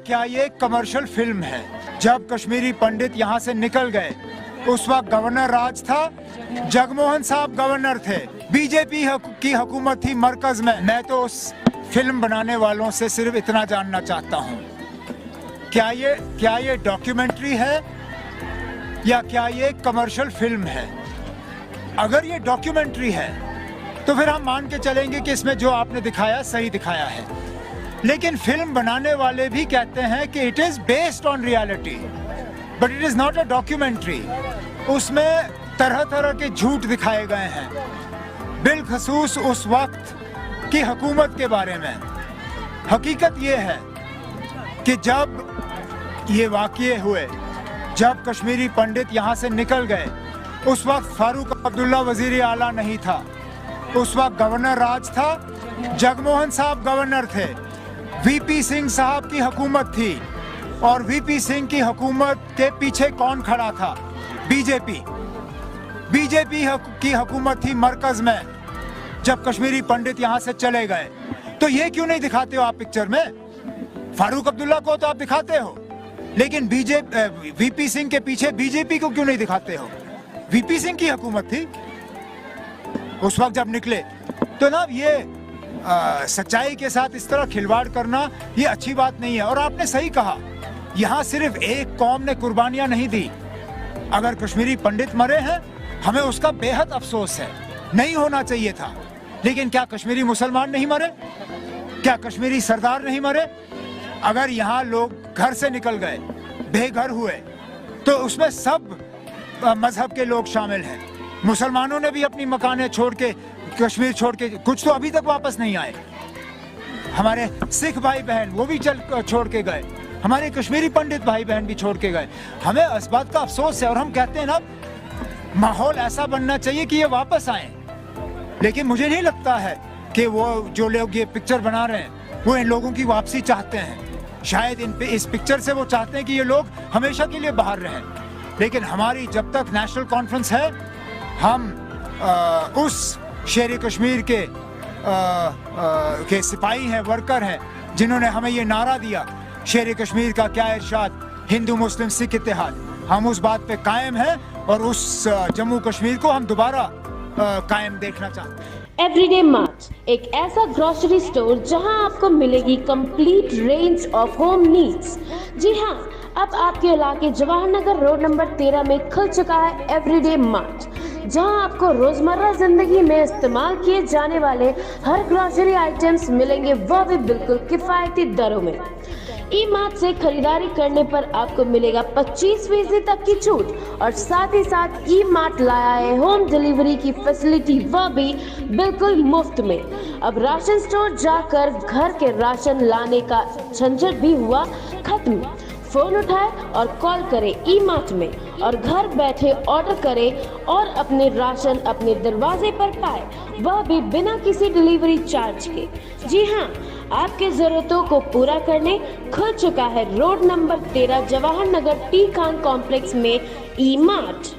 क्या ये commercial film है? जब कश्मीरी पंडित यहाँ से निकल गए उस वक्त गवर्नर राज था, जगमोहन साहब गवर्नर थे, बीजेपी की हुकूमत थी मरकज में। मैं तो उस फिल्म बनाने वालों से सिर्फ इतना जानना चाहता हूँ, क्या ये डॉक्यूमेंट्री है या क्या ये कमर्शियल फिल्म है? अगर ये डॉक्यूमेंट्री है तो फिर हम मान के चलेंगे कि इसमें जो आपने दिखाया सही दिखाया है, लेकिन फिल्म बनाने वाले भी कहते हैं कि it is based on reality but it is not a documentary. उसमें तरह तरह के झूठ दिखाए गए हैं, बिलखसूस उस वक्त की हुकूमत के बारे में। हकीकत ये है कि जब ये वाक़ये हुए, जब कश्मीरी पंडित यहाँ से निकल गए, उस वक्त फारूक अब्दुल्ला वजीर आला नहीं था, उस वक्त गवर्नर राज था, जगमोहन साहब गवर्नर थे, वीपी सिंह साहब की हुकूमत थी। और वीपी सिंह की हुकूमत के पीछे कौन खड़ा था? बीजेपी की हुकूमत थी मरकज में जब कश्मीरी पंडित यहाँ से चले गए। तो ये क्यों नहीं दिखाते हो आप पिक्चर में? फारूक अब्दुल्ला को तो आप दिखाते हो, लेकिन वीपी सिंह के पीछे बीजेपी को क्यों नहीं दिखाते हो? वीपी सिंह की हुकूमत थी उस वक्त जब निकले। तो ना ये सच्चाई के साथ इस तरह खिलवाड़ करना ये अच्छी बात नहीं है। और आपने सही कहा, यहाँ सिर्फ एक कौम ने कुर्बानियां नहीं दी। अगर कश्मीरी पंडित मरे हैं, हमें उसका बेहद अफसोस है, नहीं होना चाहिए था। लेकिन क्या कश्मीरी मुसलमान नहीं मरे? क्या कश्मीरी सरदार नहीं मरे? अगर यहाँ लोग घर से निकल गए, बेघर हुए, तो उसमें सब मजहब के लोग शामिल हैं। मुसलमानों ने भी अपनी मकानें छोड़ के, कश्मीर छोड़ के, कुछ तो अभी तक वापस नहीं आए। हमारे सिख भाई बहन वो भी छोड़ के गए, हमारे कश्मीरी पंडित भाई बहन भी छोड़ के गए। हमें इस बात का अफसोस है और हम कहते हैं ना, माहौल ऐसा बनना चाहिए कि ये वापस आए। लेकिन मुझे नहीं लगता है कि वो जो लोग ये पिक्चर बना रहे हैं वो इन लोगों की वापसी चाहते हैं। शायद इस पिक्चर से वो चाहते हैं कि ये लोग हमेशा के लिए बाहर रहें। लेकिन हमारी जब तक नेशनल कॉन्फ्रेंस है, हम उस शेर कश्मीर के सिपाही हैं, वर्कर हैं, जिन्होंने हमें ये नारा दिया, शेर कश्मीर का क्या इरशाद, हिंदू मुस्लिम सिख इत्तेहाद। हम उस बात पे कायम हैं और उस जम्मू कश्मीर को हम दोबारा कायम देखना चाहते हैं। एवरीडे मार्ट, एक ऐसा ग्रोसरी स्टोर जहां आपको मिलेगी complete range of home needs. जी हां, अब आपके इलाके जवाहर नगर रोड नंबर 13 में खुल चुका है एवरीडे मार्ट, जहां आपको रोजमर्रा जिंदगी में इस्तेमाल किए जाने वाले हर ग्रोसरी आइटम्स मिलेंगे, वह भी बिल्कुल किफायती दरों में। ई मार्ट से खरीदारी करने पर आपको मिलेगा 25% तक की छूट और साथ ही साथ ई मार्ट लाया है होम डिलीवरी की फैसिलिटी, वह भी बिल्कुल मुफ्त में। अब राशन स्टोर जाकर घर के राशन लाने का झंझट भी हुआ खत्म। फोन उठाए और कॉल करें ई मार्ट में और घर बैठे ऑर्डर करें और अपने राशन अपने दरवाजे पर पाए, वह भी बिना किसी डिलीवरी चार्ज के। जी हाँ, आपके जरूरतों को पूरा करने खुल चुका है road number 13 Jawahar Nagar T Khan complex में ई मार्ट।